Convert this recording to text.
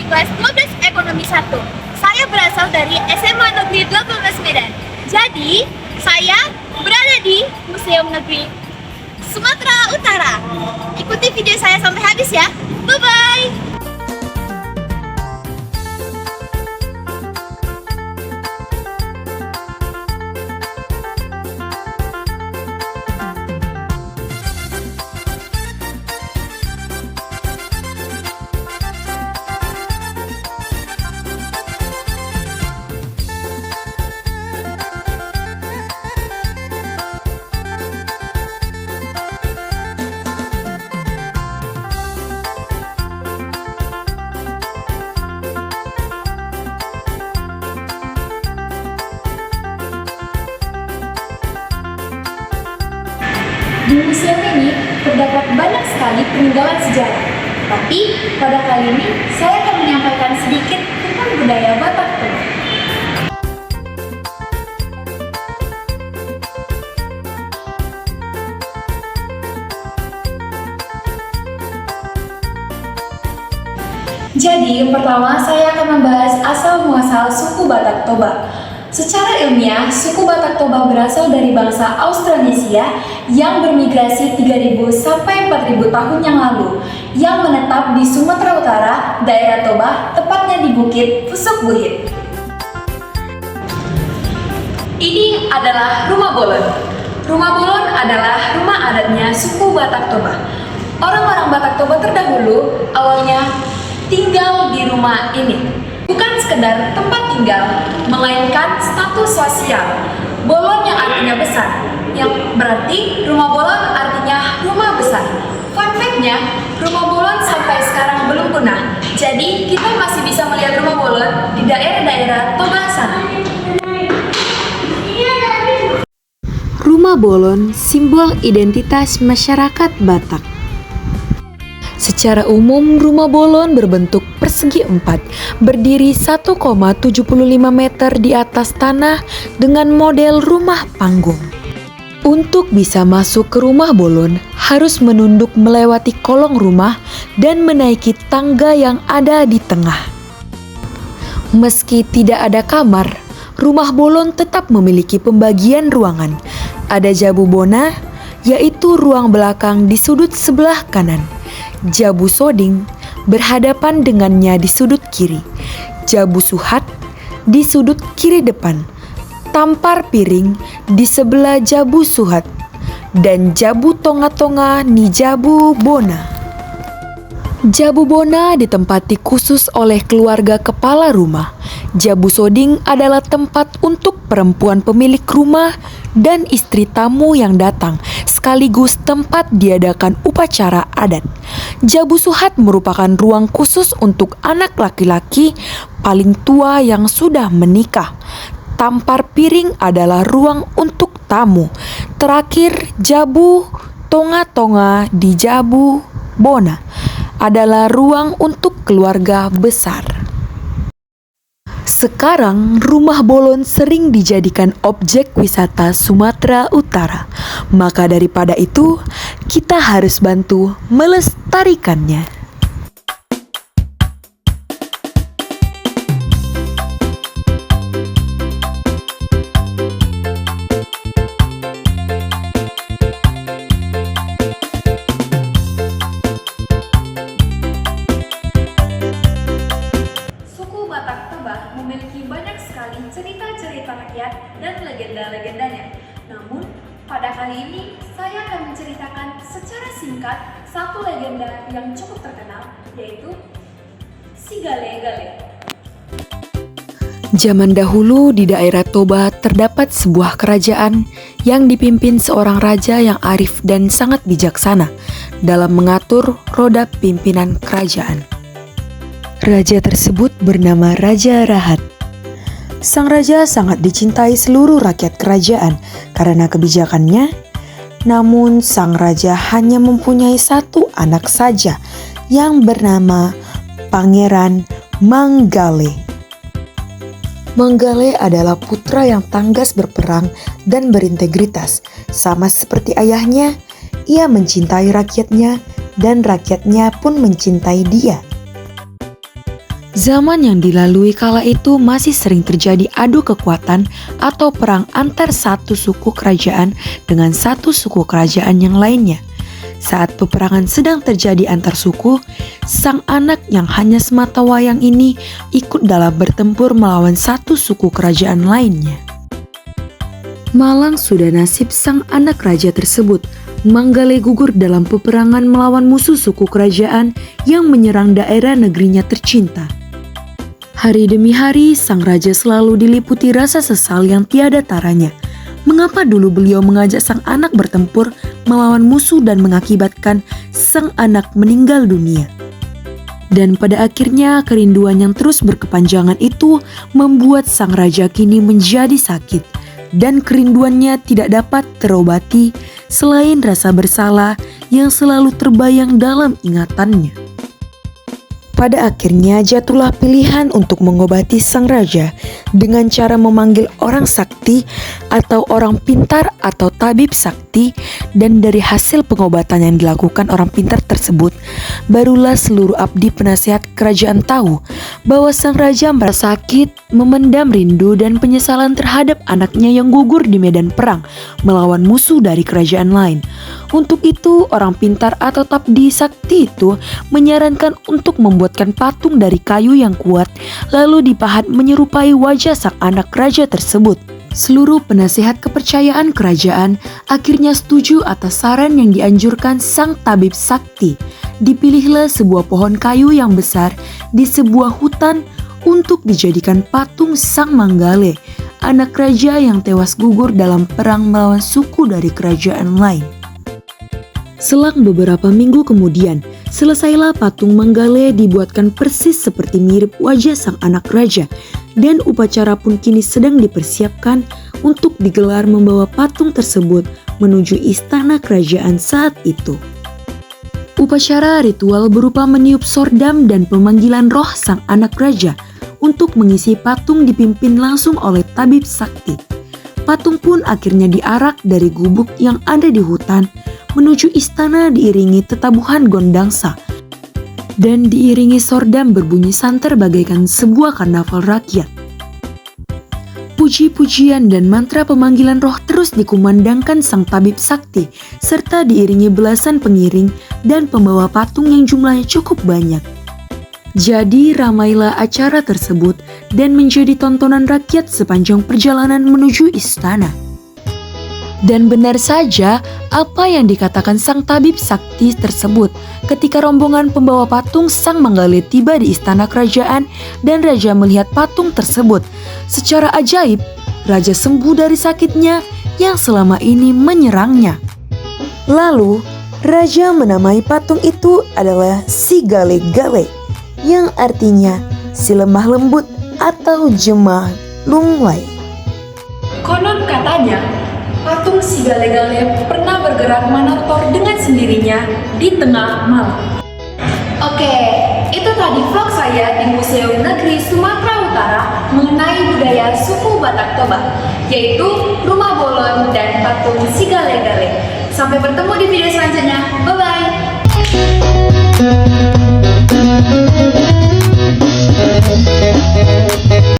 kelas 12 Ekonomi 1. Saya berasal dari SMA Negeri 18 Medan. Jadi, saya berada di Museum Negeri Sumatera Utara. Ikuti video saya sampai habis ya. Bye-bye! Di museum ini terdapat banyak sekali peninggalan sejarah. Tapi pada kali ini saya akan menyampaikan sedikit tentang budaya Batak Toba. Jadi yang pertama saya akan membahas asal-muasal suku Batak Toba. Secara ilmiah, suku Batak Toba berasal dari bangsa Austronesia yang bermigrasi 3.000 sampai 4.000 tahun yang lalu, yang menetap di Sumatera Utara, daerah Toba, tepatnya di Bukit Pusuk Buhit. Ini adalah Rumah Bolon. Rumah Bolon adalah rumah adatnya suku Batak Toba. Orang-orang Batak Toba terdahulu awalnya tinggal di rumah ini. Bukan sekedar tempat tinggal, melainkan status sosial. Bolon yang artinya besar, yang berarti rumah bolon artinya rumah besar. Fun fact-nya, rumah bolon sampai sekarang belum punah. Jadi kita masih bisa melihat rumah bolon di daerah-daerah Toba sana. Rumah bolon simbol identitas masyarakat Batak. Secara umum, rumah bolon berbentuk persegi 4, berdiri 1,75 meter di atas tanah dengan model rumah panggung. Untuk bisa masuk ke rumah bolon, harus menunduk melewati kolong rumah dan menaiki tangga yang ada di tengah. Meski tidak ada kamar, rumah bolon tetap memiliki pembagian ruangan. Ada jabu bona, yaitu ruang belakang di sudut sebelah kanan. Jabu soding berhadapan dengannya di sudut kiri, jabu suhat di sudut kiri depan, tampar piring di sebelah jabu suhat, dan jabu tonga-tonga di jabu bona. Jabu bona ditempati khusus oleh keluarga kepala rumah. Jabu soding adalah tempat untuk perempuan pemilik rumah dan istri tamu yang datang, sekaligus tempat diadakan upacara adat. Jabu suhat merupakan ruang khusus untuk anak laki-laki paling tua yang sudah menikah. Tampar piring adalah ruang untuk tamu. Terakhir, jabu tonga-tonga di jabu bona adalah ruang untuk keluarga besar. Sekarang, rumah bolon sering dijadikan objek wisata Sumatera Utara. Maka daripada itu, kita harus bantu melestarikannya. Memiliki banyak sekali cerita-cerita rakyat dan legenda-legendanya. Namun, pada kali ini saya akan menceritakan secara singkat satu legenda yang cukup terkenal, yaitu Si Gale-Gale. Zaman dahulu di daerah Toba terdapat sebuah kerajaan yang dipimpin seorang raja yang arif dan sangat bijaksana dalam mengatur roda pimpinan kerajaan. Raja tersebut bernama Raja Rahat. Sang raja sangat dicintai seluruh rakyat kerajaan karena kebijakannya. Namun sang raja hanya mempunyai satu anak saja yang bernama Pangeran Manggale. Manggale adalah putra yang tanggas berperang dan berintegritas. Sama seperti ayahnya, ia mencintai rakyatnya dan rakyatnya pun mencintai dia. Zaman yang dilalui kala itu masih sering terjadi adu kekuatan atau perang antar satu suku kerajaan dengan satu suku kerajaan yang lainnya. Saat peperangan sedang terjadi antar suku, sang anak yang hanya semata wayang ini ikut dalam bertempur melawan satu suku kerajaan lainnya. Malang sudah nasib sang anak raja tersebut. Manggale gugur dalam peperangan melawan musuh suku kerajaan yang menyerang daerah negerinya tercinta. Hari demi hari, sang raja selalu diliputi rasa sesal yang tiada taranya. Mengapa dulu beliau mengajak sang anak bertempur melawan musuh dan mengakibatkan sang anak meninggal dunia? Dan pada akhirnya kerinduan yang terus berkepanjangan itu membuat sang raja kini menjadi sakit. Dan kerinduannya tidak dapat terobati selain rasa bersalah yang selalu terbayang dalam ingatannya. Pada akhirnya jatuhlah pilihan untuk mengobati sang raja dengan cara memanggil orang sakti atau orang pintar atau tabib sakti, dan dari hasil pengobatan yang dilakukan orang pintar tersebut, barulah seluruh abdi penasehat kerajaan tahu bahwa sang raja merasa sakit, memendam rindu dan penyesalan terhadap anaknya yang gugur di medan perang melawan musuh dari kerajaan lain. Untuk itu, orang pintar atau tabdi sakti itu menyarankan untuk membuatkan patung dari kayu yang kuat, lalu dipahat menyerupai wajah sang anak raja tersebut. Seluruh penasehat kepercayaan kerajaan akhirnya setuju atas saran yang dianjurkan sang tabib sakti. Dipilihlah sebuah pohon kayu yang besar di sebuah hutan untuk dijadikan patung sang Manggale, anak raja yang tewas gugur dalam perang melawan suku dari kerajaan lain. Selang beberapa minggu kemudian, selesailah patung Manggale dibuatkan persis seperti mirip wajah sang anak raja, dan upacara pun kini sedang dipersiapkan untuk digelar membawa patung tersebut menuju istana kerajaan saat itu. Upacara ritual berupa meniup sordam dan pemanggilan roh sang anak raja untuk mengisi patung dipimpin langsung oleh tabib sakti. Patung pun akhirnya diarak dari gubuk yang ada di hutan menuju istana diiringi tetabuhan gondangsa dan diiringi sordam berbunyi santer bagaikan sebuah karnaval rakyat. Puji-pujian dan mantra pemanggilan roh terus dikumandangkan sang tabib sakti serta diiringi belasan pengiring dan pembawa patung yang jumlahnya cukup banyak. Jadi ramailah acara tersebut dan menjadi tontonan rakyat sepanjang perjalanan menuju istana. Dan benar saja apa yang dikatakan sang tabib sakti tersebut ketika rombongan pembawa patung sang Manggale tiba di istana kerajaan dan raja melihat patung tersebut. Secara ajaib, raja sembuh dari sakitnya yang selama ini menyerangnya. Lalu, raja menamai patung itu adalah si Gale-Gale, yang artinya si lemah lembut atau jemah lunglai. Konon katanya, patung si Gale-Gale pernah bergerak manotor dengan sendirinya di tengah malam. Oke, itu tadi vlog saya di Museum Negeri Sumatera Utara mengenai budaya suku Batak Toba, yaitu rumah bolon dan patung si Gale-Gale. Sampai bertemu di video selanjutnya. Bye-bye!